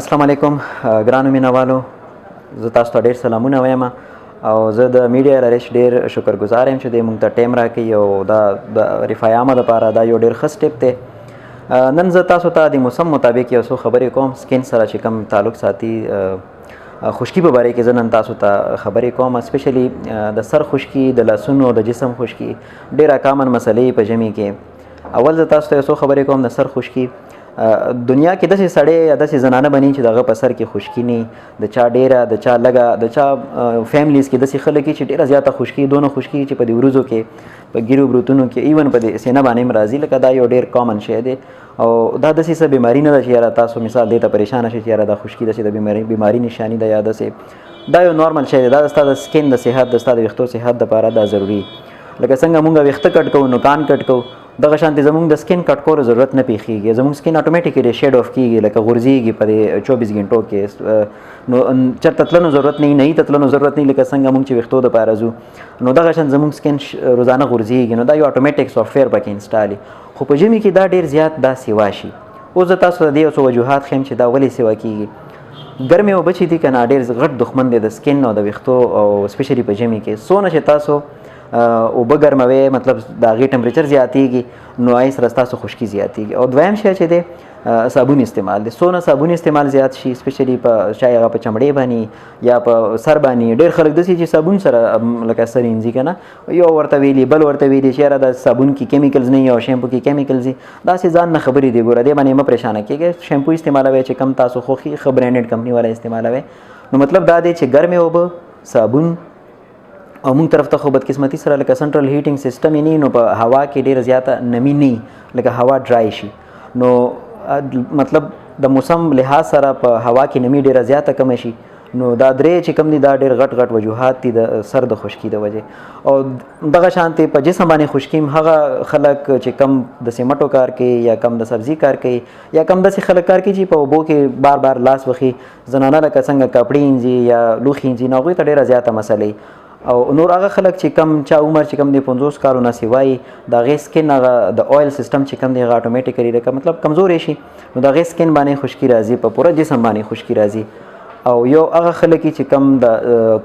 السلام علیکم ګرانو مینوالو، زه تاسو ته ډېر سلامونه وایم او زه د میډیا لریش ډېر شکرګزار یم چې دوی موږ ته ټایم راکوي او دا د رفاه عامه دپاره دا یو ډېر ښه سټپ دی. نن زه تاسو ته د موسم مطابق یو څو خبرې کوم. سکین سره چې کوم تعلق ساتي، خشکي په باره کې زه نن تاسو ته خبرې کوم. اسپیشلی د سر خشکي، د لاسونو د جسم خشکي ډېره کامن مسلې په ژمي کې. اول زه تاسو ته یو څو خبرې کوم د سر خشکي. دنیا کې داسې سړی یا داسې زنانه بني چې دغه په سر کې خشکي نه، د چا ډیره، د چا لږه، د چا فیملیز کې داسې خلک چې ډیره زیاته خشکي، دونه خشکي چې په دې وروځو کې، په ګیرو بروتونو کې، ایون په دې سینه باندې هم راځي. لکه دا یو ډیر کامن شی دی او دا داسې څه بیماري نه ده چې یاره تاسو مثال دې ته پریشانه شئ چې یاره دا خشکي داسې د بیماري نشاني ده یا داسې. دا یو نارمل شی دی. دا ستا د سکین د صحت، د ستا د ویښتو صحت دپاره دا ضروري. لکه څنګه مونږ ویښته کټ کوو نو کان کټ کوو، دغه شانتې زموږ د سکین کټ کولو ضرورت نه پیښیږي. زموږ سکین اټومیټیکلی شیډ آف کیږي، لکه غورځېږي په دې 24 غنټو کې. نو چېرته تللو ضرورت نه وي، نه تللو ضرورت نه وي، لکه څنګه مونږ چې ویښتو دپاره ځو نو دغه شان زموږ سکین روزانه غورځېږي. نو دا یو اټومیټیک سافټویر پکې انسټال وي. خو په ژمي کې دا ډېر زیات دا سیوا شي. اوس زه تاسو ته د یو څو وجوهات ښیم چې دا ولې سیوا کیږي. ګرمې اوبه چې دي که نه ډېر غټ دښمن دی د سکین او د ویښتو، او سپیشلی په ژمي کې څونه چې تاسو اوبه ګرموي، مطلب د هغې ټمپریچر زیاتیږي نو هغې سره ستاسو خشکي زیاتیږي. او دویم شی چې دی صابون استعمال دی. څونه صابون استعمال زیات شي، سپیشلی په چای هغه په چمړې باندې یا په سر باندې. ډېر خلک داسې چې صابون سره لکه سر وینځي که نه، یو ورته ویلي بل ورته ویلي چې یاره د صابون کې کیمیکلز نه وي او شیمپو کې کیمیکلز وي. داسې ځان نه خبرې دي. ګوره دې باندې مه پریشانه کېږئ. شیمپو استعمالوئ چې کم تاسو خوښي، ښه برانډډ کمپني والا استعمالوئ. نو مطلب دا دی چې ګرمې اوبه، صابون، او موږ طرف ته خو بدقسمتي سره لکه سنټرل هیټینګ سیسټم یې نه، نو په هوا کې ډېره زیاته نمی نه، لکه هوا ډرای شي. نو مطلب د موسم لحاظ سره په هوا کې نمی ډېره زیاته کمه شي. نو دا درې چې کوم دي دا ډېر غټ غټ وجوهات دي د سر د خشکي د وجې. او دغه شانتې په جسم باندې خشکي هغه خلک چې کم د سیمټو کار کوي یا کم د سبزي کار کوي یا کم داسې خلک کار کوي چې په اوبو کې بار بار لاس وخي. زنانه لکه څنګه کپړې انځي یا لوښي انځي، نو هغوی ته ډېره زیاته مسله. او نور هغه خلک چې کم چا عمر چې کم دی 50 کالو نه سیوای، د هغې سکین هغه د اویل سیسټم چې کم دی هغه اټومیټیکلی لکه مطلب کمزوری شي، نو د هغې سکین باندې خشکي راځي، په پوره جسم باندې خشکي راځي. او یو هغه خلک چې کم د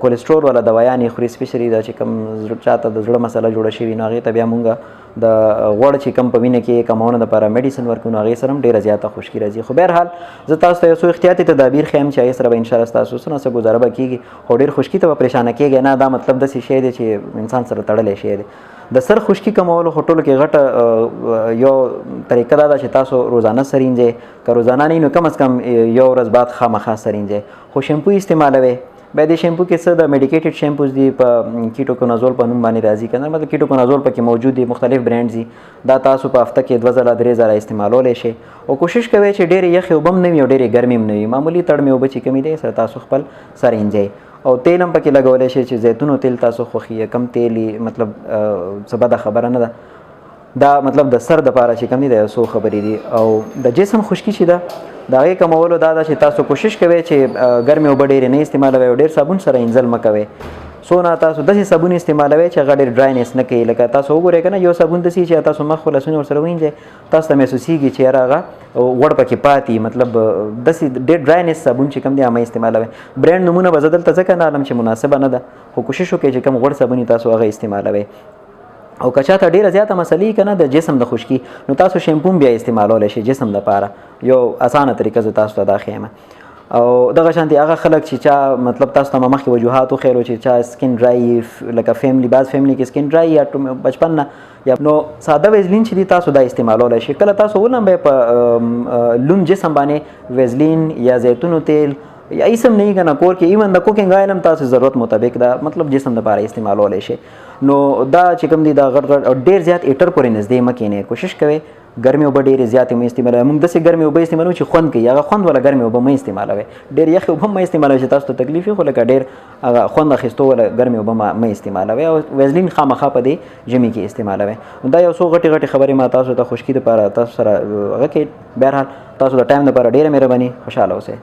کولیسټرول والا دوایانې خوري، سپیشلی دا چې کم چاته د زړه مسله جوړه شوي نو هغې ته بیا مونږ د غوړ چې کم په وینه کې کمونه دپاره میډیسن ورکوو، نو هغې سره هم ډېره زیاته خشکي راځي. خو بهرحال زه تاسو ته یو څو احتیاطي تدابیر ښیم چې هغې سره به انشاءالله ستاسو څه نه څه ګزاره به کېږي. خو ډېر خشکي ته به پریشانه کېږئ نه. دا مطلب داسې شی دی چې انسان سره تړلی شی دی. د سر خشکي کمولو خو ټولو کې غټه یو طریقه دا ده چې تاسو روزانه سر وینځئ. که روزانه نه وي نو کم از کم یو ورځ بعد خامخا سر وینځئ. خو شیمپو استعمالوئ. بیا د شیمپو کې څه د میډیکیټډ شیمپوز دي، په کیټوکونازول په نوم باندې راځي که نه، مطلب کیټوکونازول پکې موجود دي، مختلف برانډز دي. دا تاسو په هفته کې 2 ځله 3 ځله استعمالولی شئ. او کوشش کوئ چې ډېرې یخې اوبه هم نه وي او ډېرې ګرمې هم نه وي. معمولي تړمې اوبه چې کومې دي سره تاسو خپل سر وینځئ. او تیل هم پکې لګولی شئ چې زیتونو تیل تاسو خوښي، کم تیل مطلب څه بده خبره نه ده. دا مطلب د سر دپاره چې کوم دي د یو څو خبرې دي. او د جسم خشکي چې ده د هغې کمولو دا ده چې تاسو کوشش کوئ چې ګرمې اوبه ډېرې نه استعمالوئ او ډېر صابون سره انځل مه کوئ. څونه تاسو داسې صابون استعمالوئ چې هغه ډېر ډراینس نه کوي. لکه تاسو وګورئ که نه، یو صابون داسې چې تاسو مخ او لاسونه ورسره وینځئ تاسو ته محسوسیږي چې یاره هغه غوړ پکې پاتې، مطلب داسې ډېر ډراینس صابون چې کوم دی هغه مه استعمالوئ. برانډ نومونه به زه دلته ځکه نه علم چې مناسبه نه ده، خو کوشش وکړئ چې کوم غوړ صابون تاسو هغه استعمالوئ. او که چاته ډېره زیاته مسلې که نه د جسم د خشکي، نو تاسو شیمپو بیا استعمالولی شئ جسم دپاره. یو اسانه طریقه زه تاسو ته دا ښیم. او دغه شانتې هغه خلک چې چا مطلب تاسو ته ما مخکې وجوهات وښیلو چې چا سکین ډرای، لکه فیملی، بعض فیملی کې سکین ډرای یا بچپن نه یا نو ساده ویزلین چې دي تاسو دا استعمالولی شئ. کله تاسو ولمبئ په لوند جسم باندې ویزلین یا زیتونو تیل یا ایسم نه که نه کور کې ایون د کوکینګ آیل هم تاسو ضرورت مطابق دا مطلب جسم دپاره استعمالولی شئ. نو دا چې کوم دي دا غټ غټ او ډېر زیات ایټر پورې نږدې مه کښېنئ. کوشش کوئ ګرمې اوبه ډېرې زیاتې مه استعمالوئ. موږ داسې ګرمې اوبه استعمالوو چې خوند کوي، هغه خوند والا ګرمې اوبه مه استعمالوئ. ډېر یخې اوبه هم مه استعمالوئ چې تاسو ته تکلیف وي، خو لکه ډېر هغه خوند اخیستو والا ګرمې اوبه مه استعمالوئ. او ویزلین خامخا په دې ژمي کې استعمالوئ. دا یو څو غټې غټې خبرې ما تاسو ته خشکي دپاره تاسو سره هغه کې. بهرحال تاسو د ټایم دپاره ډېره مهرباني. خوشحاله اوسئ.